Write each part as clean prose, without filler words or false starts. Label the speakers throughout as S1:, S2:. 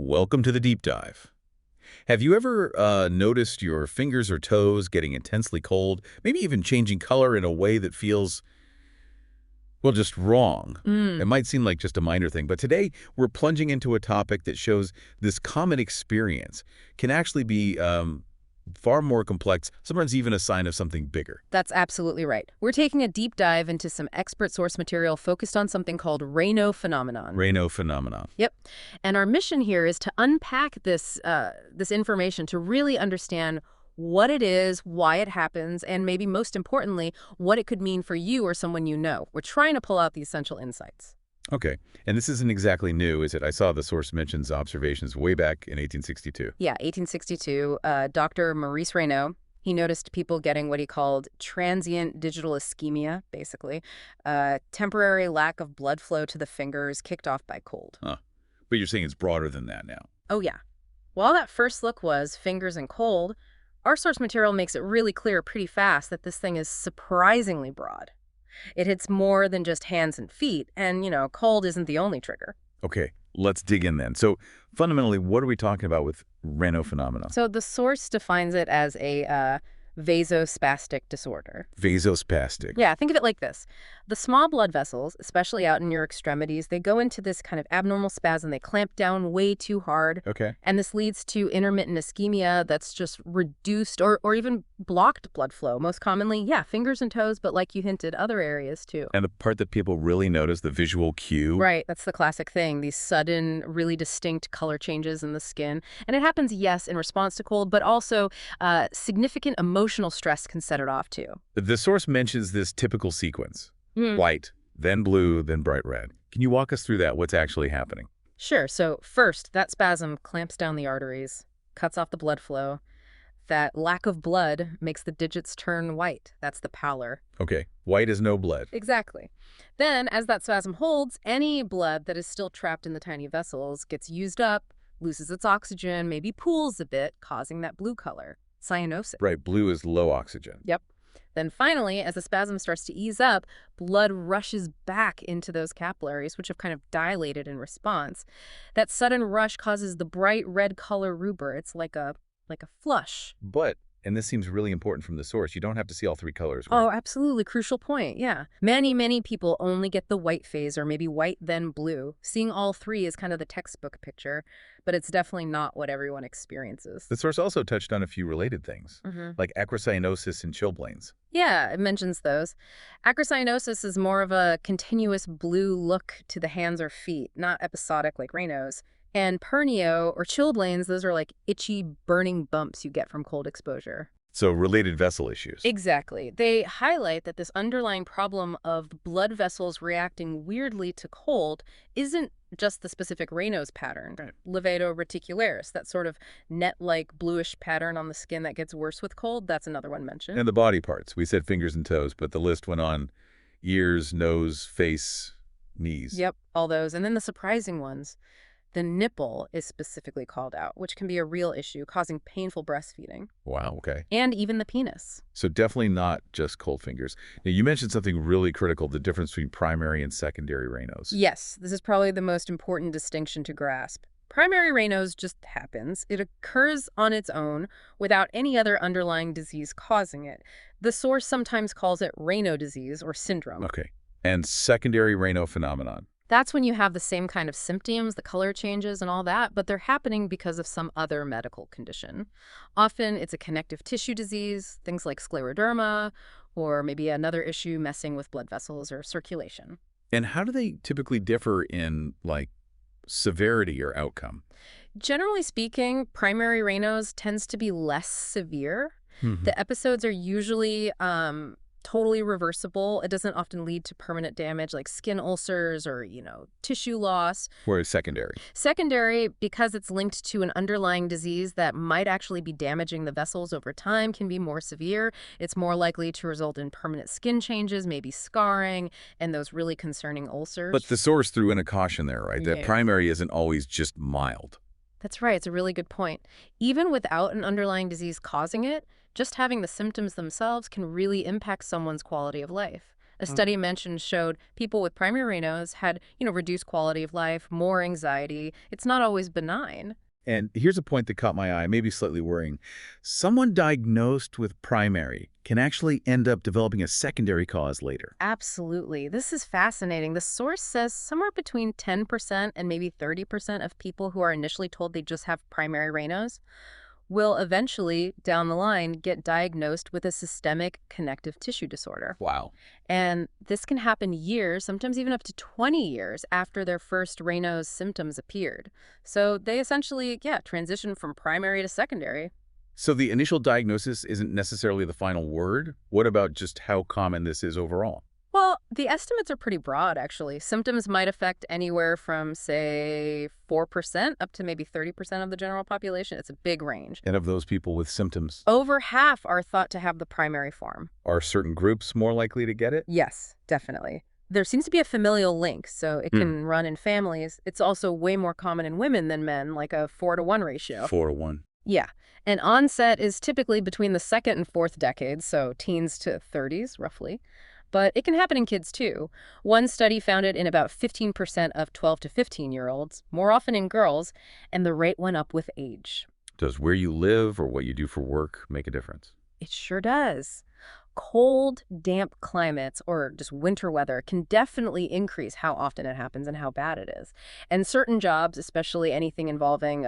S1: Welcome to the deep dive. Have you ever noticed your fingers or toes getting intensely cold, maybe even changing color in a way that feels, well, just wrong? It
S2: Mm.
S1: might seem like just a minor thing, but today we're plunging into a topic that shows this common experience can actually be far more complex, sometimes even a sign of something bigger.
S2: That's absolutely right. We're taking a deep dive into some expert source material focused on something called Raynaud Phenomenon.
S1: Raynaud Phenomenon.
S2: Yep. And our mission here is to unpack this information to really understand what it is, why it happens, and maybe most importantly, what it could mean for you or someone you know. We're trying to pull out the essential insights.
S1: Okay, and this isn't exactly new, is it? I saw the source mentions observations way back in 1862.
S2: Yeah, 1862, Dr. Maurice Raynaud, he noticed people getting what he called transient digital ischemia, basically, temporary lack of blood flow to the fingers kicked off by cold.
S1: Huh. But you're saying it's broader than that now.
S2: Oh, yeah. While that first look was fingers and cold, our source material makes it really clear pretty fast that this thing is surprisingly broad. It hits more than just hands and feet, and, cold isn't the only trigger.
S1: Okay, let's dig in then. So fundamentally, what are we talking about with Raynaud phenomenon?
S2: So the source defines it as a vasospastic disorder.
S1: Vasospastic.
S2: Yeah, think of it like this. The small blood vessels, especially out in your extremities, they go into this kind of abnormal spasm. They clamp down way too hard.
S1: Okay.
S2: And this leads to intermittent ischemia that's just reduced or even blocked blood flow. Most commonly, yeah, fingers and toes, but like you hinted, other areas too.
S1: And the part that people really notice, the visual cue.
S2: Right, that's the classic thing, these sudden, really distinct color changes in the skin. And it happens, yes, in response to cold, but also significant emotional stress can set it off too.
S1: The source mentions this typical sequence.
S2: Mm.
S1: White, then blue, then bright red. Can you walk us through that? What's actually happening?
S2: Sure, so first, that spasm clamps down the arteries, cuts off the blood flow. That lack of blood makes the digits turn white. That's the pallor.
S1: Okay, white is no blood.
S2: Exactly. Then, as that spasm holds, any blood that is still trapped in the tiny vessels gets used up, loses its oxygen, maybe pools a bit, causing that blue color. Cyanosis.
S1: Right, blue is low oxygen.
S2: Yep. Then finally, as the spasm starts to ease up, blood rushes back into those capillaries, which have kind of dilated in response. That sudden rush causes the bright red color rubor. It's like a flush.
S1: But, and this seems really important from the source, you don't have to see all three colors.
S2: Oh, absolutely. Crucial point. Yeah. Many people only get the white phase or maybe white then blue. Seeing all three is kind of the textbook picture, but it's definitely not what everyone experiences.
S1: The source also touched on a few related things, like acrocyanosis and chilblains.
S2: Yeah, it mentions those. Acrocyanosis is more of a continuous blue look to the hands or feet, not episodic like Raynaud's. And pernio or chilblains, those are like itchy, burning bumps you get from cold exposure.
S1: So related vessel issues.
S2: Exactly. They highlight that this underlying problem of blood vessels reacting weirdly to cold isn't just the specific Raynaud's pattern.
S1: Right.
S2: Levato reticularis, that sort of net-like bluish pattern on the skin that gets worse with cold, that's another one mentioned.
S1: And the body parts. We said fingers and toes, but the list went on ears, nose, face, knees.
S2: Yep, all those. And then the surprising ones. The nipple is specifically called out, which can be a real issue, causing painful breastfeeding.
S1: Wow, okay.
S2: And even the penis.
S1: So definitely not just cold fingers. Now, you mentioned something really critical, the difference between primary and secondary Raynaud's.
S2: Yes, this is probably the most important distinction to grasp. Primary Raynaud's just happens. It occurs on its own without any other underlying disease causing it. The source sometimes calls it Raynaud disease or syndrome.
S1: Okay. And secondary Raynaud phenomenon.
S2: That's when you have the same kind of symptoms, the color changes and all that, but they're happening because of some other medical condition. Often it's a connective tissue disease, things like scleroderma, or maybe another issue messing with blood vessels or circulation.
S1: And how do they typically differ in, like, severity or outcome?
S2: Generally speaking, primary Raynaud's tends to be less severe. The episodes are usually totally reversible. It doesn't often lead to permanent damage like skin ulcers or, tissue loss.
S1: Whereas secondary?
S2: Secondary, because it's linked to an underlying disease that might actually be damaging the vessels over time, can be more severe. It's more likely to result in permanent skin changes, maybe scarring, and those really concerning ulcers.
S1: But the source threw in a caution there, right? That
S2: Yeah.
S1: primary isn't always just mild.
S2: That's right. It's a really good point. Even without an underlying disease causing it, just having the symptoms themselves can really impact someone's quality of life. A study mentioned showed people with primary Raynaud's had, reduced quality of life, more anxiety. It's not always benign.
S1: And here's a point that caught my eye, maybe slightly worrying. Someone diagnosed with primary can actually end up developing a secondary cause later.
S2: Absolutely. This is fascinating. The source says somewhere between 10% and maybe 30% of people who are initially told they just have primary Raynaud's will eventually, down the line, get diagnosed with a systemic connective tissue disorder.
S1: Wow.
S2: And this can happen years, sometimes even up to 20 years after their first Raynaud's symptoms appeared. So they essentially, transition from primary to secondary.
S1: So the initial diagnosis isn't necessarily the final word? What about just how common this is overall?
S2: Well, the estimates are pretty broad, actually. Symptoms might affect anywhere from, say, 4% up to maybe 30% of the general population. It's a big range.
S1: And of those people with symptoms,
S2: Over half are thought to have the primary form.
S1: are certain groups more likely to get it?
S2: Yes, definitely. There seems to be a familial link, so it can run in families. It's also way more common in women than men, like a 4-to-1 ratio.
S1: 4-to-1.
S2: Yeah. And onset is typically between the second and fourth decades, so teens to 30s, roughly. But it can happen in kids, too. One study found it in about 15% of 12 to 15-year-olds, more often in girls, and the rate went up with age.
S1: Does where you live or what you do for work make a difference?
S2: It sure does. Cold, damp climates or just winter weather can definitely increase how often it happens and how bad it is. And certain jobs, especially anything involving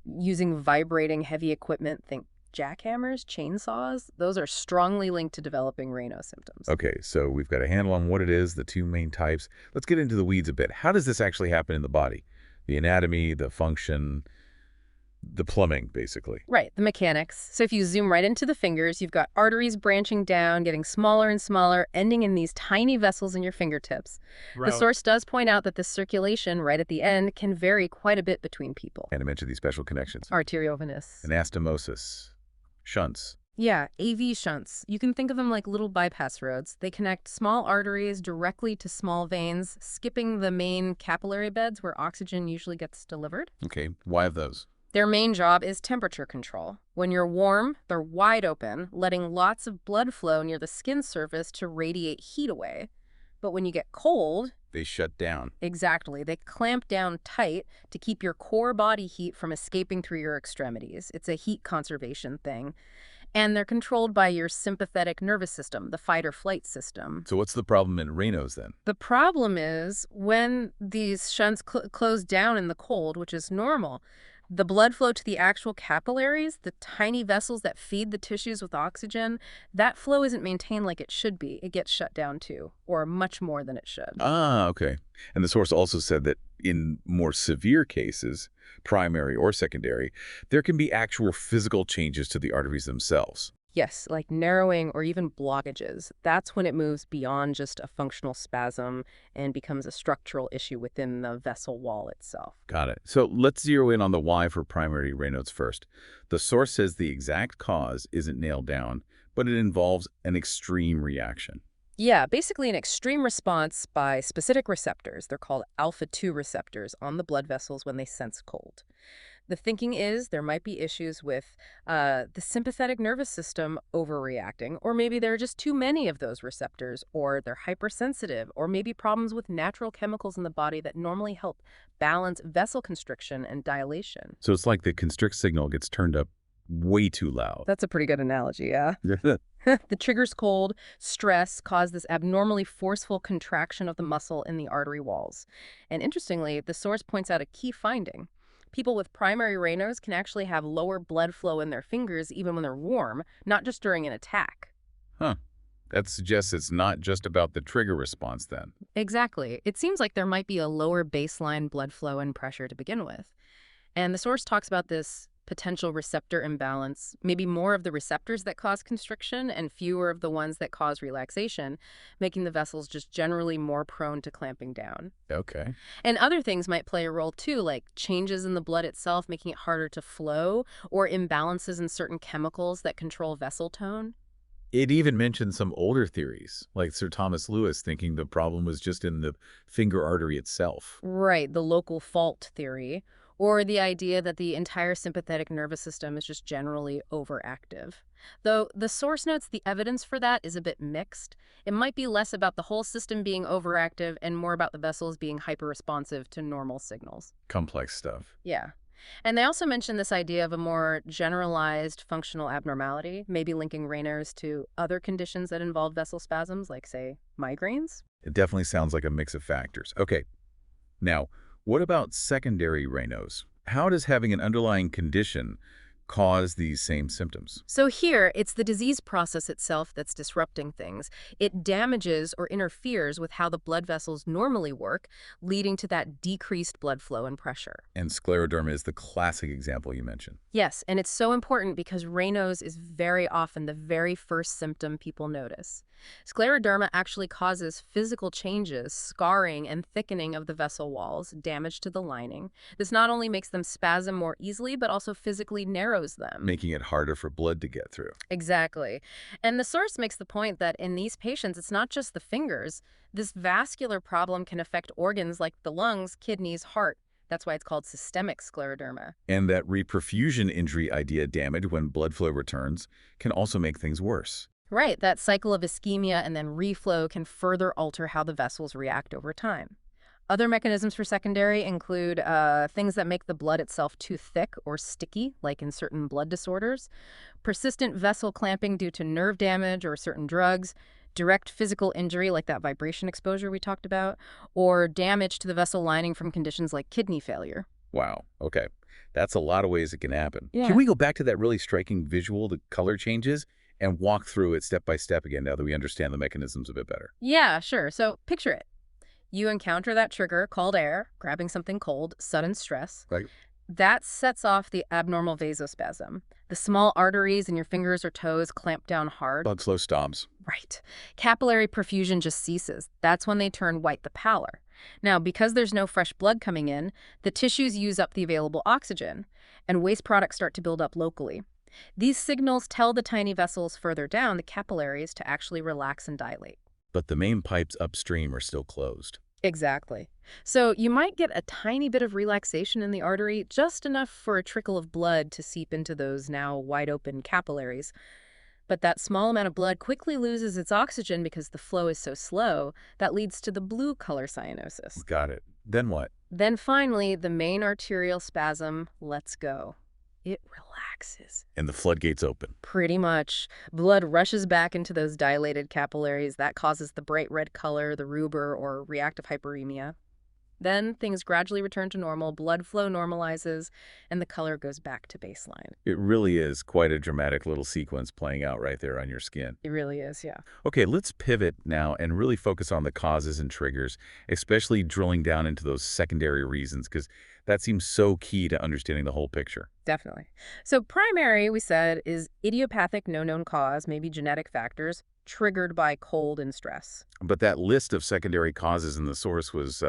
S2: using vibrating heavy equipment, think jackhammers, chainsaws, those are strongly linked to developing Raynaud symptoms.
S1: Okay, so we've got a handle on what it is, the two main types. Let's get into the weeds a bit. How does this actually happen in the body? The anatomy, the function, the plumbing, basically.
S2: Right, the mechanics. So if you zoom right into the fingers, you've got arteries branching down, getting smaller and smaller, ending in these tiny vessels in your fingertips. The source does point out that the circulation right at the end can vary quite a bit between people.
S1: And I mentioned these special connections.
S2: Arteriovenous.
S1: Anastomosis, shunts.
S2: Yeah, AV shunts. You can think of them like little bypass roads. They connect small arteries directly to small veins, skipping the main capillary beds where oxygen usually gets delivered.
S1: Okay, why have those?
S2: Their main job is temperature control. When you're warm, they're wide open, letting lots of blood flow near the skin surface to radiate heat away. But when you get cold,
S1: They shut down.
S2: exactly, they clamp down tight to keep your core body heat from escaping through your extremities. It's a heat conservation thing. And they're controlled by your sympathetic nervous system, the fight or flight system.
S1: So what's the problem in Raynaud's then?
S2: The problem is when these shunts close down in the cold, which is normal, the blood flow to the actual capillaries, the tiny vessels that feed the tissues with oxygen, that flow isn't maintained like it should be. It gets shut down too, or much more than it should.
S1: Ah, okay. And the source also said that in more severe cases, primary or secondary, there can be actual physical changes to the arteries themselves.
S2: Yes, like narrowing or even blockages. That's when it moves beyond just a functional spasm and becomes a structural issue within the vessel wall itself.
S1: Got it. So let's zero in on the why for primary Raynaud's first. The source says the exact cause isn't nailed down, but it involves an extreme reaction.
S2: Yeah, basically an extreme response by specific receptors. They're called alpha-2 receptors on the blood vessels when they sense cold. The thinking is there might be issues with the sympathetic nervous system overreacting, or maybe there are just too many of those receptors, or they're hypersensitive, or maybe problems with natural chemicals in the body that normally help balance vessel constriction and dilation.
S1: So it's like the constrict signal gets turned up way too loud.
S2: That's a pretty good analogy, yeah. The triggers cold, stress cause this abnormally forceful contraction of the muscle in the artery walls. And interestingly, the source points out a key finding. People with primary Raynaud's can actually have lower blood flow in their fingers even when they're warm, not just during an attack.
S1: Huh. That suggests it's not just about the trigger response then.
S2: Exactly. It seems like there might be a lower baseline blood flow and pressure to begin with. And the source talks about this potential receptor imbalance, maybe more of the receptors that cause constriction and fewer of the ones that cause relaxation, making the vessels just generally more prone to clamping down.
S1: Okay.
S2: And other things might play a role too, like changes in the blood itself making it harder to flow, or imbalances in certain chemicals that control vessel tone.
S1: It even mentioned some older theories, like Sir Thomas Lewis thinking the problem was just in the finger artery itself.
S2: Right, the local fault theory, or the idea that the entire sympathetic nervous system is just generally overactive. Though the source notes the evidence for that is a bit mixed. It might be less about the whole system being overactive and more about the vessels being hyperresponsive to normal signals.
S1: Complex stuff.
S2: Yeah. And they also mentioned this idea of a more generalized functional abnormality, maybe linking Raynaud's to other conditions that involve vessel spasms, like, say, migraines.
S1: It definitely sounds like a mix of factors. Okay, now, what about secondary Raynaud's? How does having an underlying condition cause these same symptoms?
S2: So here, it's the disease process itself that's disrupting things. It damages or interferes with how the blood vessels normally work, leading to that decreased blood flow and pressure.
S1: And scleroderma is the classic example you mentioned.
S2: Yes, and it's so important because Raynaud's is very often the very first symptom people notice. Scleroderma actually causes physical changes, scarring and thickening of the vessel walls, damage to the lining. This not only makes them spasm more easily, but also physically narrows them.
S1: Making it harder for blood to get through.
S2: Exactly. And the source makes the point that in these patients, it's not just the fingers. This vascular problem can affect organs like the lungs, kidneys, heart. That's why it's called systemic scleroderma.
S1: And that reperfusion injury idea damage when blood flow returns can also make things worse.
S2: Right, that cycle of ischemia and then reflow can further alter how the vessels react over time. Other mechanisms for secondary include things that make the blood itself too thick or sticky, like in certain blood disorders, persistent vessel clamping due to nerve damage or certain drugs, direct physical injury like that vibration exposure we talked about, or damage to the vessel lining from conditions like kidney failure.
S1: Wow, okay. That's a lot of ways it can happen.
S2: Yeah.
S1: Can we go back to that really striking visual, the color changes, and walk through it step by step again now that we understand the mechanisms a bit better?
S2: Yeah, sure. So picture it. You encounter that trigger called air, grabbing something cold, sudden stress.
S1: Right.
S2: That sets off the abnormal vasospasm. The small arteries in your fingers or toes clamp down hard.
S1: Blood flow stops.
S2: Right. Capillary perfusion just ceases. That's when they turn white, the pallor. Now, because there's no fresh blood coming in, the tissues use up the available oxygen, and waste products start to build up locally. These signals tell the tiny vessels further down, the capillaries, to actually relax and dilate.
S1: But the main pipes upstream are still closed.
S2: Exactly. So you might get a tiny bit of relaxation in the artery, just enough for a trickle of blood to seep into those now wide-open capillaries. But that small amount of blood quickly loses its oxygen because the flow is so slow. That leads to the blue color cyanosis.
S1: Got it. Then what?
S2: Then finally, the main arterial spasm lets go. It relaxes.
S1: And the floodgates open.
S2: Pretty much. Blood rushes back into those dilated capillaries. That causes the bright red color, the rubor, or reactive hyperemia. Then things gradually return to normal, blood flow normalizes, and the color goes back to baseline.
S1: It really is quite a dramatic little sequence playing out right there on your skin.
S2: It really is, yeah.
S1: Okay, let's pivot now and really focus on the causes and triggers, especially drilling down into those secondary reasons, because that seems so key to understanding the whole picture.
S2: Definitely. So primary, we said, is idiopathic, no known cause, maybe genetic factors, triggered by cold and stress.
S1: But that list of secondary causes in the source was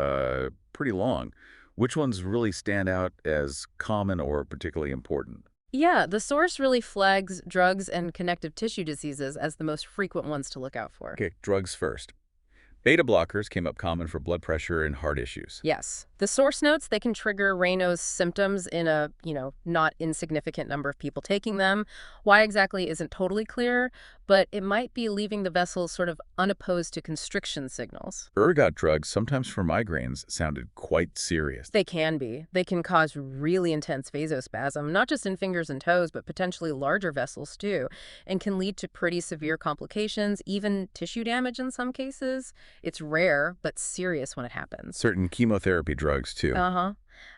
S1: pretty long. Which ones really stand out as common or particularly important?
S2: Yeah, the source really flags drugs and connective tissue diseases as the most frequent ones to look out for.
S1: Okay, drugs first. Beta blockers came up common for blood pressure and heart issues.
S2: Yes. The source notes they can trigger Raynaud's symptoms in a, not insignificant number of people taking them. Why exactly isn't totally clear, but it might be leaving the vessels sort of unopposed to constriction signals.
S1: Ergot drugs, sometimes for migraines, sounded quite serious.
S2: They can be. They can cause really intense vasospasm, not just in fingers and toes, but potentially larger vessels too, and can lead to pretty severe complications, even tissue damage in some cases. It's rare, but serious when it happens.
S1: Certain chemotherapy drugs, too.
S2: Uh-huh.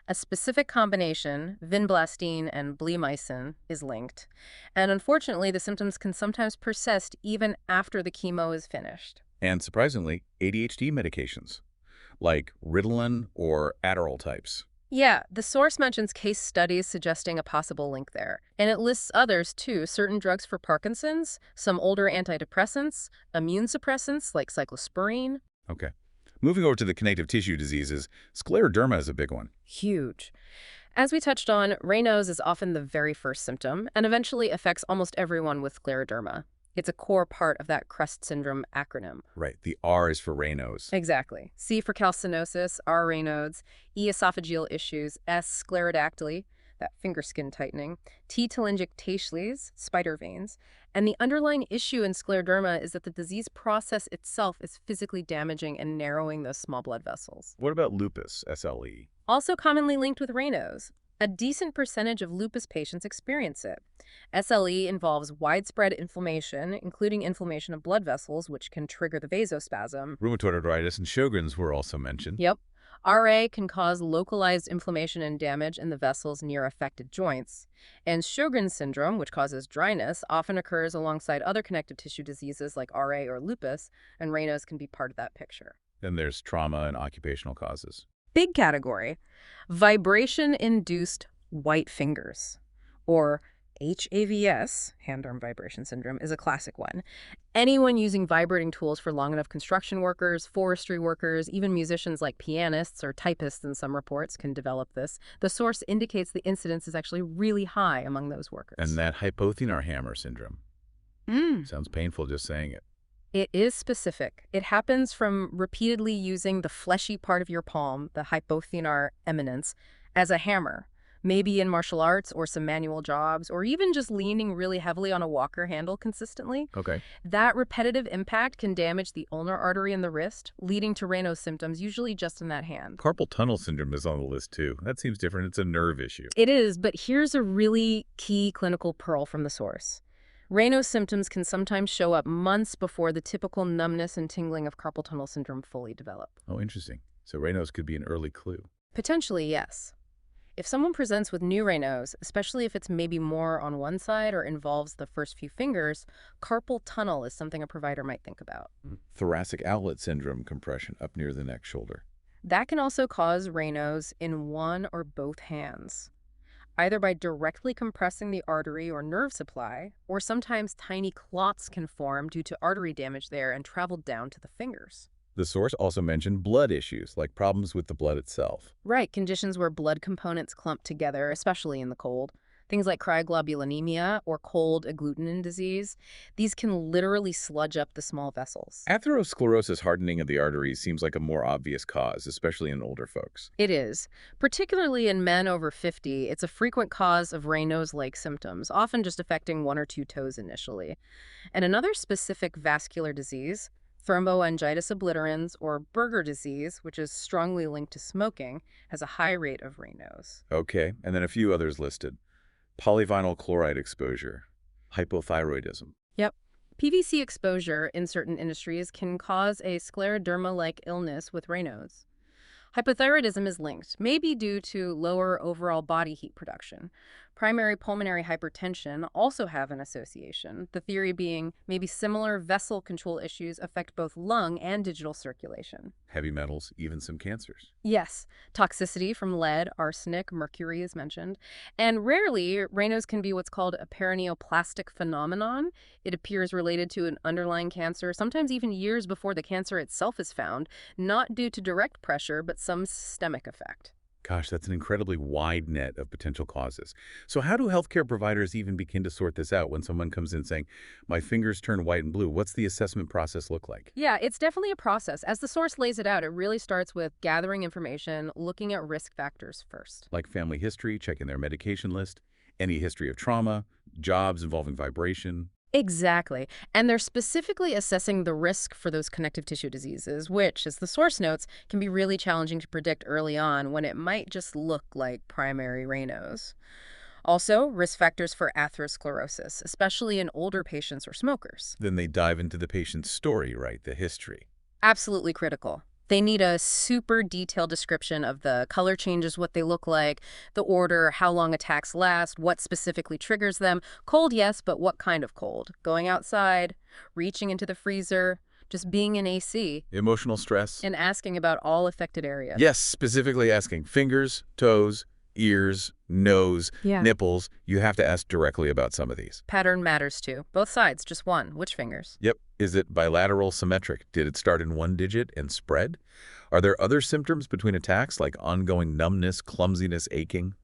S2: A specific combination, vinblastine and bleomycin, is linked. And unfortunately, the symptoms can sometimes persist even after the chemo is finished.
S1: And surprisingly, ADHD medications, like Ritalin or Adderall types.
S2: Yeah, the source mentions case studies suggesting a possible link there. And it lists others, too, certain drugs for Parkinson's, some older antidepressants, immune suppressants like cyclosporine.
S1: Okay. Moving over to the connective tissue diseases, scleroderma is a big one.
S2: Huge. As we touched on, Raynaud's is often the very first symptom and eventually affects almost everyone with scleroderma. It's a core part of that CRUST syndrome acronym.
S1: Right. The R is for Raynaud's.
S2: Exactly. C for calcinosis, R Raynaud's, E esophageal issues, S sclerodactyly. that finger skin tightening, T-telangic tacheles, spider veins, and the underlying issue in scleroderma is that the disease process itself is physically damaging and narrowing those small blood vessels.
S1: What about lupus, SLE?
S2: Also commonly linked with Raynaud's. A decent percentage of lupus patients experience it. SLE involves widespread inflammation, including inflammation of blood vessels, which can trigger the vasospasm.
S1: Rheumatoid arthritis and Sjogren's were also mentioned.
S2: Yep. RA can cause localized inflammation and damage in the vessels near affected joints. And Sjogren's syndrome, which causes dryness, often occurs alongside other connective tissue diseases like RA or lupus, and Raynaud's can be part of that picture.
S1: Then there's trauma and occupational causes.
S2: Big category. Vibration-induced white fingers, or HAVS, hand-arm vibration syndrome, is a classic one. Anyone using vibrating tools for long enough, construction workers, forestry workers, even musicians like pianists or typists in some reports can develop this. The source indicates the incidence is actually really high among those workers.
S1: And that hypothenar hammer syndrome. Sounds painful just saying it.
S2: It is specific. It happens from repeatedly using the fleshy part of your palm, the hypothenar eminence, as a hammer, maybe in martial arts or some manual jobs, or even just leaning really heavily on a walker handle consistently.
S1: Okay.
S2: That repetitive impact can damage the ulnar artery in the wrist, leading to Raynaud's symptoms, usually just in that hand.
S1: Carpal tunnel syndrome is on the list too. That seems different. It's a nerve issue.
S2: It is, but here's a really key clinical pearl from the source. Raynaud's symptoms can sometimes show up months before the typical numbness and tingling of carpal tunnel syndrome fully develop.
S1: Oh, interesting. So Raynaud's could be an early clue.
S2: Potentially, yes. If someone presents with new Raynaud's, especially if it's maybe more on one side or involves the first few fingers, carpal tunnel is something a provider might think about.
S1: Thoracic outlet syndrome compression up near the neck shoulder.
S2: That can also cause Raynaud's in one or both hands, either by directly compressing the artery or nerve supply, or sometimes tiny clots can form due to artery damage there and travel down to the fingers.
S1: The source also mentioned blood issues, like problems with the blood itself.
S2: Right, conditions where blood components clump together, especially in the cold. Things like cryoglobulinemia or cold agglutinin disease. These can literally sludge up the small vessels.
S1: Atherosclerosis hardening of the arteries seems like a more obvious cause, especially in older folks.
S2: It is. Particularly in men over 50, it's a frequent cause of Raynaud's-like symptoms, often just affecting one or two toes initially. And another specific vascular disease, thromboangiitis obliterans, or Berger disease, which is strongly linked to smoking, has a high rate of Raynaud's.
S1: Okay, and then a few others listed. Polyvinyl chloride exposure, hypothyroidism.
S2: Yep. PVC exposure in certain industries can cause a scleroderma-like illness with Raynaud's. Hypothyroidism is linked, maybe due to lower overall body heat production. Primary pulmonary hypertension also have an association, the theory being maybe similar vessel control issues affect both lung and digital circulation.
S1: Heavy metals, even some cancers.
S2: Yes, toxicity from lead, arsenic, mercury is mentioned. And rarely, Raynaud's can be what's called a perineoplastic phenomenon. It appears related to an underlying cancer, sometimes even years before the cancer itself is found, not due to direct pressure, but some systemic effect.
S1: Gosh, that's an incredibly wide net of potential causes. So how do healthcare providers even begin to sort this out when someone comes in saying, my fingers turn white and blue? What's the assessment process look like?
S2: Yeah, it's definitely a process. As the source lays it out, it really starts with gathering information, looking at risk factors first.
S1: Like family history, checking their medication list, any history of trauma, jobs involving vibration.
S2: Exactly. And they're specifically assessing the risk for those connective tissue diseases, which, as the source notes, can be really challenging to predict early on when it might just look like primary Raynaud's. Also, risk factors for atherosclerosis, especially in older patients or smokers.
S1: Then they dive into the patient's story, right? The history.
S2: Absolutely critical. They need a super detailed description of the color changes, what they look like, the order, how long attacks last, what specifically triggers them. Cold, yes, but what kind of cold? Going outside, reaching into the freezer, just being in AC.
S1: Emotional stress.
S2: And asking about all affected areas.
S1: Yes, specifically asking fingers, toes, ears, nose, nipples. You have to ask directly about some of these.
S2: Pattern matters too. Both sides, just one. Which fingers?
S1: Yep. Is it bilateral symmetric? Did it start in one digit and spread? Are there other symptoms between attacks like ongoing numbness, clumsiness, aching?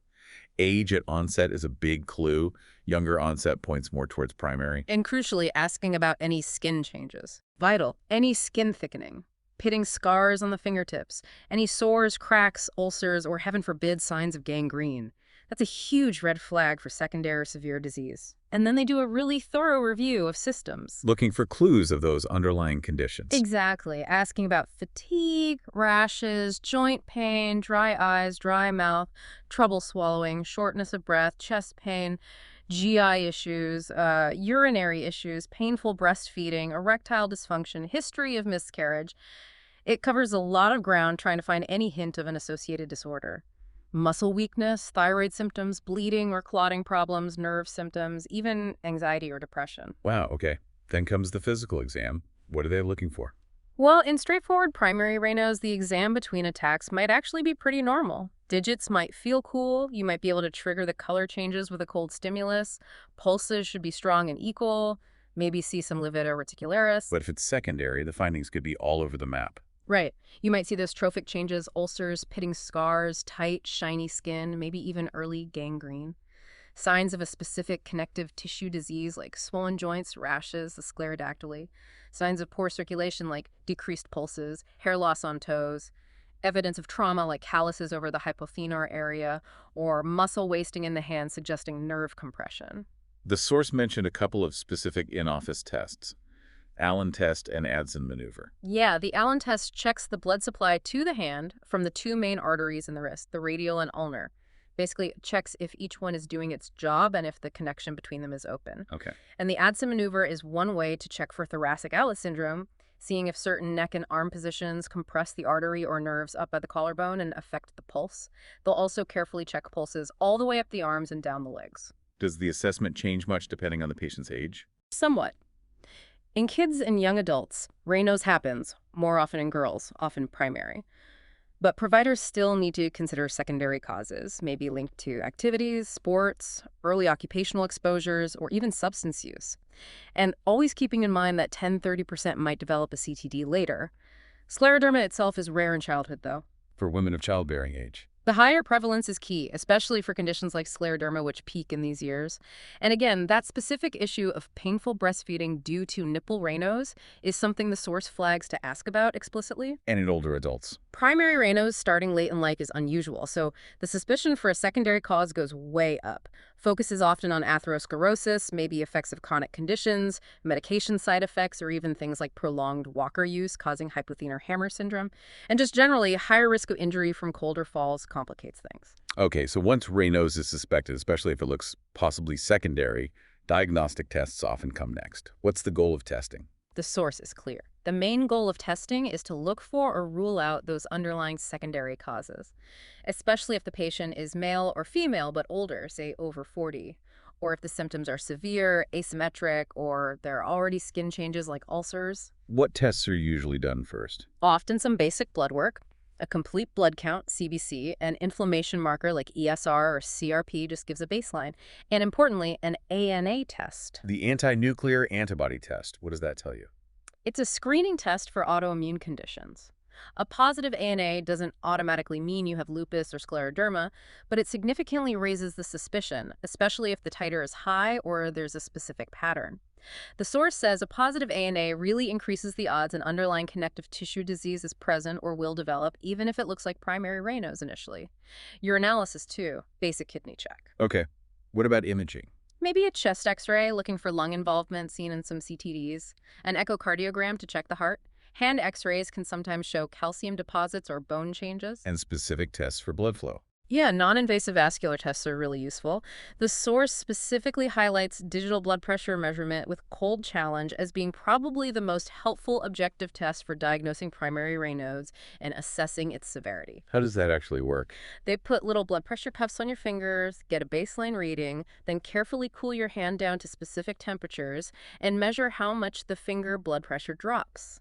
S1: Age at onset is a big clue. Younger onset points more towards primary.
S2: And crucially, asking about any skin changes. Vital. Any skin thickening. Pitting scars on the fingertips. Any sores, cracks, ulcers, or heaven forbid, signs of gangrene. That's a huge red flag for secondary or severe disease. And then they do a really thorough review of systems.
S1: Looking for clues of those underlying conditions.
S2: Exactly. Asking about fatigue, rashes, joint pain, dry eyes, dry mouth, trouble swallowing, shortness of breath, chest pain, GI issues, urinary issues, painful breastfeeding, erectile dysfunction, history of miscarriage. It covers a lot of ground trying to find any hint of an associated disorder. Muscle weakness, thyroid symptoms, bleeding or clotting problems, nerve symptoms, even anxiety or depression.
S1: Wow, okay. Then comes the physical exam. What are they looking for?
S2: Well, in straightforward primary Raynaud's, the exam between attacks might actually be pretty normal. Digits might feel cool. You might be able to trigger the color changes with a cold stimulus. Pulses should be strong and equal. Maybe see some livida reticularis.
S1: But if it's secondary, the findings could be all over the map.
S2: Right. You might see those trophic changes, ulcers, pitting scars, tight, shiny skin, maybe even early gangrene. Signs of a specific connective tissue disease like swollen joints, rashes, the sclerodactyly. Signs of poor circulation like decreased pulses, hair loss on toes. Evidence of trauma like calluses over the hypothenar area, or muscle wasting in the hand suggesting nerve compression.
S1: The source mentioned a couple of specific in-office tests. Allen test and Adson maneuver.
S2: Yeah, the Allen test checks the blood supply to the hand from the two main arteries in the wrist, the radial and ulnar. Basically, it checks if each one is doing its job and if the connection between them is open.
S1: Okay.
S2: And the Adson maneuver is one way to check for thoracic outlet syndrome, seeing if certain neck and arm positions compress the artery or nerves up by the collarbone and affect the pulse. They'll also carefully check pulses all the way up the arms and down the legs.
S1: Does the assessment change much depending on the patient's age?
S2: Somewhat. In kids and young adults, Raynaud's happens, more often in girls, often primary. But providers still need to consider secondary causes, maybe linked to activities, sports, early occupational exposures, or even substance use. And always keeping in mind that 10–30% might develop a CTD later. Scleroderma itself is rare in childhood, though.
S1: For women of childbearing age.
S2: The higher prevalence is key, especially for conditions like scleroderma, which peak in these years. And again, that specific issue of painful breastfeeding due to nipple Raynaud's is something the source flags to ask about explicitly.
S1: And in older adults.
S2: Primary Raynaud's starting late in life is unusual, so the suspicion for a secondary cause goes way up. Focus is often on atherosclerosis, maybe effects of chronic conditions, medication side effects, or even things like prolonged walker use causing hypothenar hammer syndrome. And just generally, higher risk of injury from cold or falls complicates things.
S1: Okay, so once Raynaud's is suspected, especially if it looks possibly secondary, diagnostic tests often come next. What's the goal of testing?
S2: The source is clear. The main goal of testing is to look for or rule out those underlying secondary causes, especially if the patient is male or female but older, say over 40, or if the symptoms are severe, asymmetric, or there are already skin changes like ulcers.
S1: What tests are usually done first?
S2: Often some basic blood work, a complete blood count, CBC, an inflammation marker like ESR or CRP just gives a baseline, and importantly, an ANA test.
S1: The anti-nuclear antibody test. What does that tell you?
S2: It's a screening test for autoimmune conditions. A positive ANA doesn't automatically mean you have lupus or scleroderma, but it significantly raises the suspicion, especially if the titer is high or there's a specific pattern. The source says a positive ANA really increases the odds an underlying connective tissue disease is present or will develop, even if it looks like primary Raynaud's initially. Urinalysis, too, basic kidney check.
S1: Okay. What about imaging?
S2: Maybe a chest x-ray looking for lung involvement seen in some CTDs, an echocardiogram to check the heart. Hand x-rays can sometimes show calcium deposits or bone changes.
S1: And specific tests for blood flow.
S2: Yeah, non-invasive vascular tests are really useful. The source specifically highlights digital blood pressure measurement with cold challenge as being probably the most helpful objective test for diagnosing primary Raynaud's and assessing its severity.
S1: How does that actually work?
S2: They put little blood pressure cuffs on your fingers, get a baseline reading, then carefully cool your hand down to specific temperatures and measure how much the finger blood pressure drops.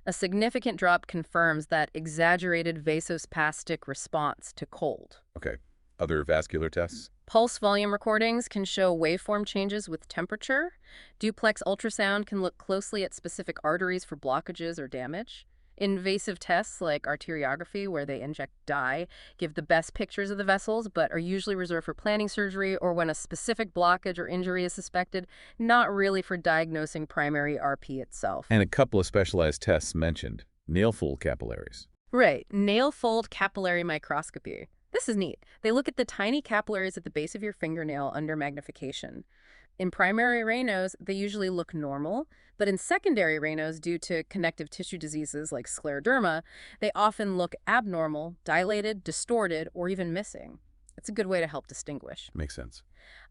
S2: A significant drop confirms that exaggerated vasospastic response to cold.
S1: Okay. Other vascular tests?
S2: Pulse volume recordings can show waveform changes with temperature. Duplex ultrasound can look closely at specific arteries for blockages or damage. Invasive tests like arteriography, where they inject dye, give the best pictures of the vessels, but are usually reserved for planning surgery or when a specific blockage or injury is suspected, not really for diagnosing primary RP itself.
S1: And a couple of specialized tests mentioned. Nail fold capillaries.
S2: Right. Nail fold capillary microscopy. This is neat. They look at the tiny capillaries at the base of your fingernail under magnification. In primary Raynaud's, they usually look normal, but in secondary Raynaud's, due to connective tissue diseases like scleroderma, they often look abnormal, dilated, distorted, or even missing. It's a good way to help distinguish.
S1: Makes sense.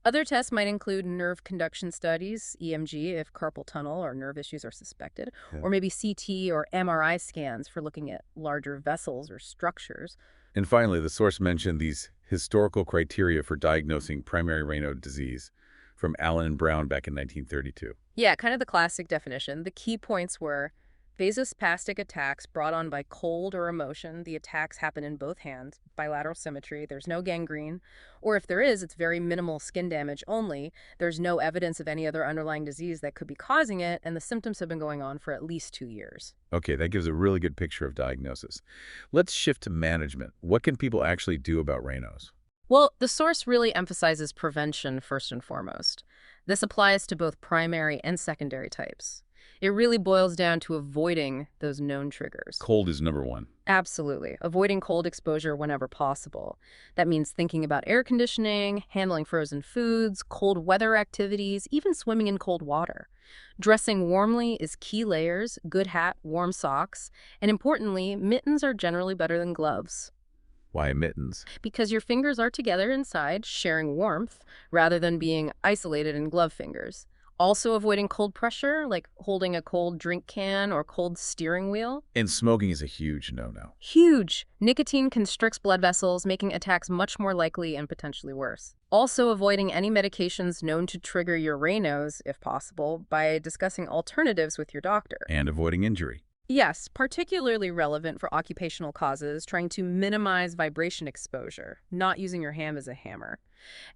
S2: Other tests might include nerve conduction studies, EMG if carpal tunnel or nerve issues are suspected,
S1: Yeah.
S2: or maybe CT or MRI scans for looking at larger vessels or structures.
S1: And finally, the source mentioned these historical criteria for diagnosing primary Raynaud disease from Allen and Brown back in 1932.
S2: Yeah, kind of the classic definition. The key points were vasospastic attacks brought on by cold or emotion. The attacks happen in both hands, bilateral symmetry. There's no gangrene. Or if there is, it's very minimal skin damage only. There's no evidence of any other underlying disease that could be causing it, and the symptoms have been going on for at least 2 years.
S1: Okay, that gives a really good picture of diagnosis. Let's shift to management. What can people actually do about Raynaud's?
S2: Well, the source really emphasizes prevention first and foremost. This applies to both primary and secondary types. It really boils down to avoiding those known triggers.
S1: Cold is number one.
S2: Absolutely. Avoiding cold exposure whenever possible. That means thinking about air conditioning, handling frozen foods, cold weather activities, even swimming in cold water. Dressing warmly is key layers, good hat, warm socks, and importantly, mittens are generally better than gloves.
S1: Why mittens?
S2: Because your fingers are together inside, sharing warmth, rather than being isolated in glove fingers. Also avoiding cold pressure, like holding a cold drink can or cold steering wheel.
S1: And smoking is a huge no-no.
S2: Huge! Nicotine constricts blood vessels, making attacks much more likely and potentially worse. Also avoiding any medications known to trigger your Raynaud's, if possible, by discussing alternatives with your doctor.
S1: And avoiding injury.
S2: Yes, particularly relevant for occupational causes, trying to minimize vibration exposure, not using your hand as a hammer.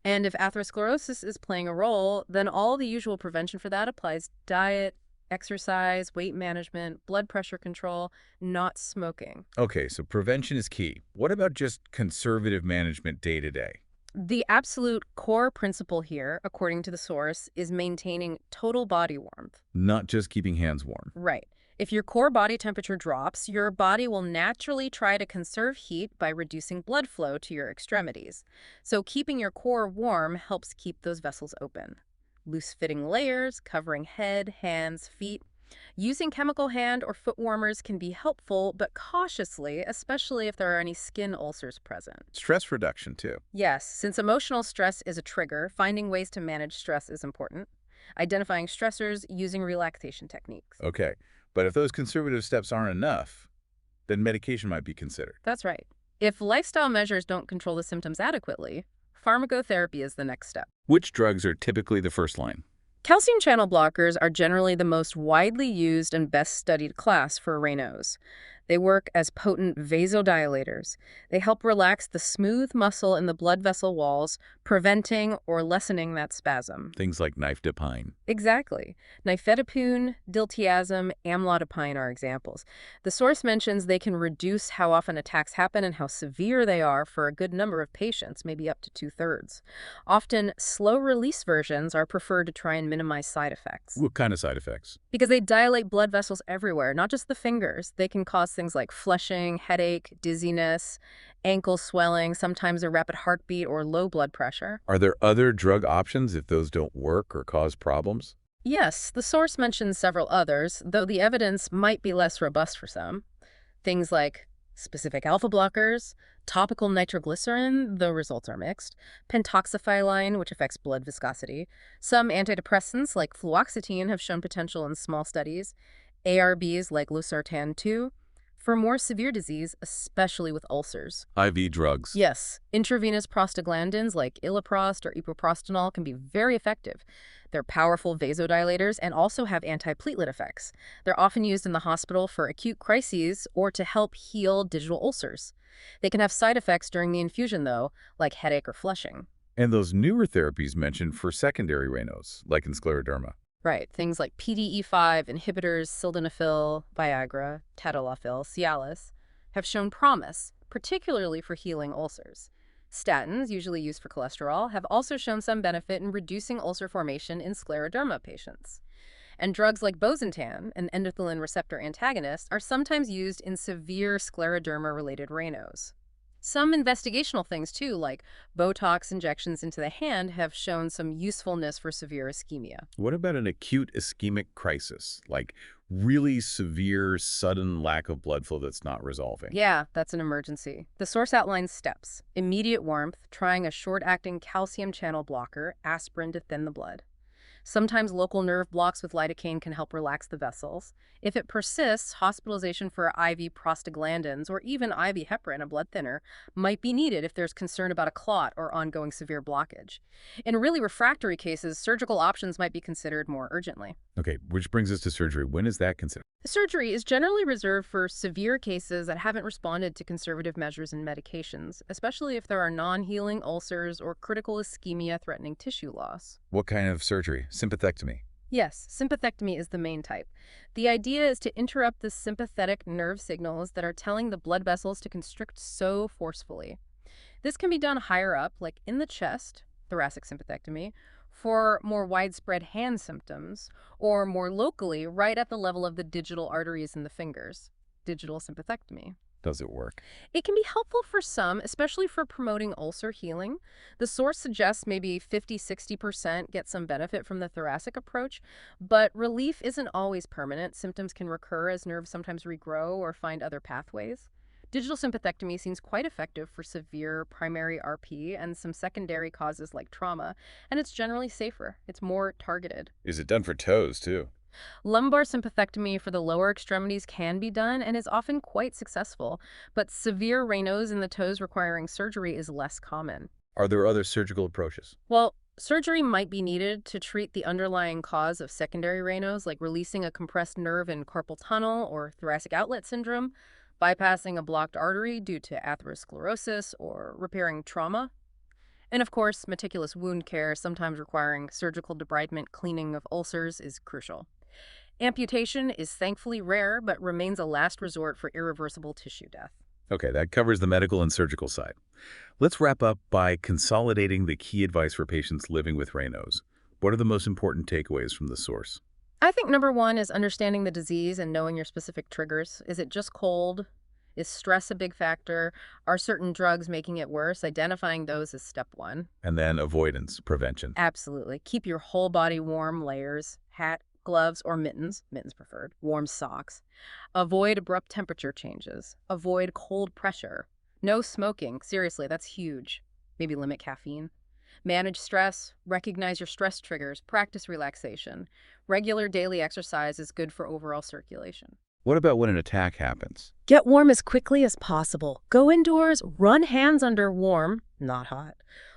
S2: And if atherosclerosis is playing a role, then all the usual prevention for that applies: diet, exercise, weight management, blood pressure control, not smoking.
S1: Okay, so prevention is key. What about just conservative management day to day?
S2: The absolute core principle here, according to the source, is maintaining total body warmth.
S1: Not just keeping hands warm.
S2: Right. If your core body temperature drops, your body will naturally try to conserve heat by reducing blood flow to your extremities. So keeping your core warm helps keep those vessels open. Loose-fitting layers, covering head, hands, feet. Using chemical hand or foot warmers can be helpful, but cautiously, especially if there are any skin ulcers present.
S1: Stress reduction, too.
S2: Yes, since emotional stress is a trigger, finding ways to manage stress is important. Identifying stressors, using relaxation techniques.
S1: Okay, but if those conservative steps aren't enough, then medication might be considered.
S2: That's right. If lifestyle measures don't control the symptoms adequately, pharmacotherapy is the next step.
S1: Which drugs are typically the first line?
S2: Calcium channel blockers are generally the most widely used and best studied class for Raynaud's. They work as potent vasodilators. They help relax the smooth muscle in the blood vessel walls, preventing or lessening that spasm.
S1: Things like nifedipine.
S2: Exactly. Nifedipine, diltiazem, amlodipine are examples. The source mentions they can reduce how often attacks happen and how severe they are for a good number of patients, maybe up to 2/3. Often, slow-release versions are preferred to try and minimize side effects.
S1: What kind of side effects?
S2: Because they dilate blood vessels everywhere, not just the fingers. They can cause things like flushing, headache, dizziness, ankle swelling, sometimes a rapid heartbeat or low blood pressure.
S1: Are there other drug options if those don't work or cause problems?
S2: Yes, the source mentions several others, though the evidence might be less robust for some. Things like specific alpha blockers, topical nitroglycerin, though results are mixed, pentoxifylline, which affects blood viscosity. Some antidepressants like fluoxetine have shown potential in small studies, ARBs like losartan 2, for more severe disease, especially with ulcers.
S1: IV drugs.
S2: Yes, intravenous prostaglandins like iloprost or epoprostenol can be very effective. They're powerful vasodilators and also have antiplatelet effects. They're often used in the hospital for acute crises or to help heal digital ulcers. They can have side effects during the infusion, though, like headache or flushing.
S1: And those newer therapies mentioned for secondary Raynaud's, like in scleroderma.
S2: Right, things like PDE5 inhibitors, sildenafil, Viagra, tadalafil, Cialis, have shown promise, particularly for healing ulcers. Statins, usually used for cholesterol, have also shown some benefit in reducing ulcer formation in scleroderma patients. And drugs like bosentan, an endothelin receptor antagonist, are sometimes used in severe scleroderma-related Raynaud's. Some investigational things, too, like Botox injections into the hand, have shown some usefulness for severe ischemia.
S1: What about an acute ischemic crisis, like really severe, sudden lack of blood flow that's not resolving?
S2: Yeah, that's an emergency. The source outlines steps: immediate warmth, trying a short-acting calcium channel blocker, aspirin to thin the blood. Sometimes local nerve blocks with lidocaine can help relax the vessels. If it persists, hospitalization for IV prostaglandins or even IV heparin, a blood thinner, might be needed if there's concern about a clot or ongoing severe blockage. In really refractory cases, surgical options might be considered more urgently.
S1: Okay, which brings us to surgery. When is that considered?
S2: Surgery is generally reserved for severe cases that haven't responded to conservative measures and medications, especially if there are non-healing ulcers or critical ischemia threatening tissue loss.
S1: What kind of surgery? Sympathectomy.
S2: Yes, sympathectomy is the main type. The idea is to interrupt the sympathetic nerve signals that are telling the blood vessels to constrict so forcefully. This can be done higher up, like in the chest, thoracic sympathectomy, for more widespread hand symptoms, or more locally, right at the level of the digital arteries in the fingers, digital sympathectomy.
S1: Does it work?
S2: It can be helpful for some, especially for promoting ulcer healing. The source suggests maybe 50–60% get some benefit from the thoracic approach, but relief isn't always permanent. Symptoms can recur as nerves sometimes regrow or find other pathways. Digital sympathectomy seems quite effective for severe primary RP and some secondary causes like trauma, and it's generally safer. It's more targeted.
S1: Is it done for toes, too?
S2: Lumbar sympathectomy for the lower extremities can be done and is often quite successful, but severe Raynaud's in the toes requiring surgery is less common.
S1: Are there other surgical approaches?
S2: Well, surgery might be needed to treat the underlying cause of secondary Raynaud's, like releasing a compressed nerve in carpal tunnel or thoracic outlet syndrome, bypassing a blocked artery due to atherosclerosis, or repairing trauma. And of course, meticulous wound care, sometimes requiring surgical debridement cleaning of ulcers, is crucial. Amputation is thankfully rare, but remains a last resort for irreversible tissue death.
S1: Okay, that covers the medical and surgical side. Let's wrap up by consolidating the key advice for patients living with Raynaud's. What are the most important takeaways from the source?
S2: I think number one is understanding the disease and knowing your specific triggers. Is it just cold? Is stress a big factor? Are certain drugs making it worse? Identifying those is step one.
S1: And then avoidance, prevention.
S2: Absolutely. Keep your whole body warm, layers, hat, gloves, or mittens preferred, warm socks. Avoid abrupt temperature changes. Avoid cold pressure. No smoking. Seriously, that's huge. Maybe limit caffeine. Manage stress. Recognize your stress triggers. Practice relaxation. Regular daily exercise is good for overall circulation.
S1: What about when an attack happens?
S2: Get warm as quickly as possible. Go indoors, run hands under warm, not hot,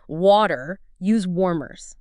S2: water, use warmers.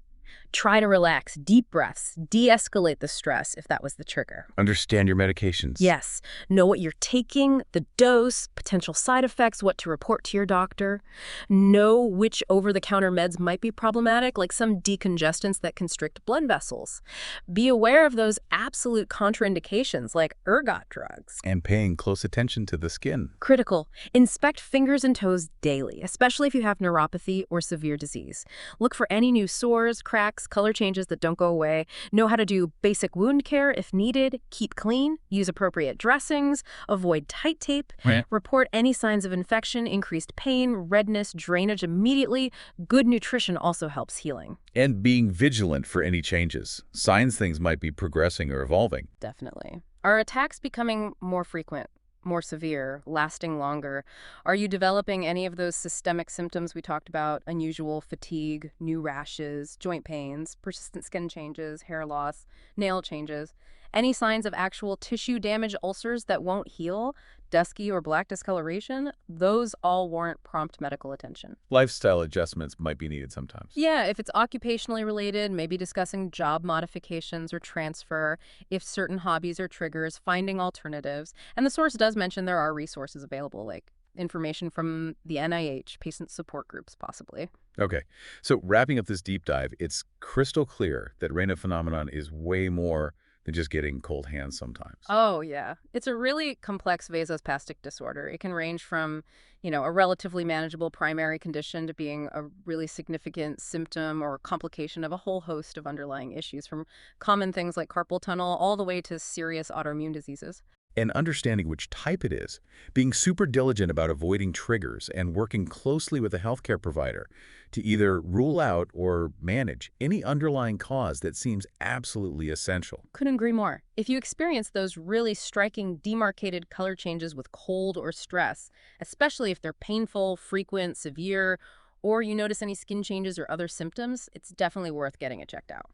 S2: Try to relax, deep breaths, de-escalate the stress if that was the trigger.
S1: Understand your medications.
S2: Yes, know what you're taking, the dose, potential side effects, what to report to your doctor. Know which over-the-counter meds might be problematic, like some decongestants that constrict blood vessels. Be aware of those absolute contraindications, like ergot drugs.
S1: And paying close attention to the skin.
S2: Critical. Inspect fingers and toes daily, especially if you have neuropathy or severe disease. Look for any new sores, cracks, color changes that don't go away. Know how to do basic wound care if needed. Keep clean. Use appropriate dressings. Avoid tight tape.
S1: Right.
S2: Report any signs of infection, increased pain, redness, drainage immediately. Good nutrition also helps healing.
S1: And being vigilant for any changes. Signs things might be progressing or evolving.
S2: Definitely. Are attacks becoming more frequent, more severe, lasting longer? Are you developing any of those systemic symptoms we talked about? Unusual fatigue, new rashes, joint pains, persistent skin changes, hair loss, nail changes? Any signs of actual tissue damage, ulcers that won't heal, dusky or black discoloration? Those all warrant prompt medical attention.
S1: Lifestyle adjustments might be needed sometimes.
S2: Yeah, if it's occupationally related, maybe discussing job modifications or transfer. If certain hobbies or triggers, finding alternatives. And the source does mention there are resources available, like information from the NIH, patient support groups, possibly.
S1: Okay, so wrapping up this deep dive, it's crystal clear that Raynaud phenomenon is way more than just getting cold hands sometimes.
S2: Oh, yeah. It's a really complex vasospastic disorder. It can range from, a relatively manageable primary condition to being a really significant symptom or complication of a whole host of underlying issues, from common things like carpal tunnel all the way to serious autoimmune diseases.
S1: And understanding which type it is, being super diligent about avoiding triggers and working closely with a healthcare provider to either rule out or manage any underlying cause that seems absolutely essential.
S2: Couldn't agree more. If you experience those really striking demarcated color changes with cold or stress, especially if they're painful, frequent, severe, or you notice any skin changes or other symptoms, it's definitely worth getting it checked out.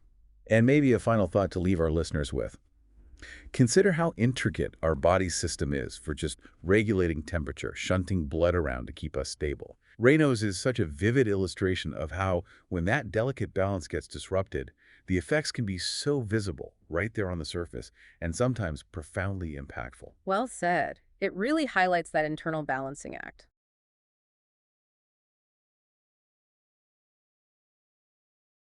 S1: And maybe a final thought to leave our listeners with. Consider how intricate our body system is for just regulating temperature, shunting blood around to keep us stable. Raynaud's is such a vivid illustration of how, when that delicate balance gets disrupted, the effects can be so visible right there on the surface and sometimes profoundly impactful.
S2: Well said. It really highlights that internal balancing act.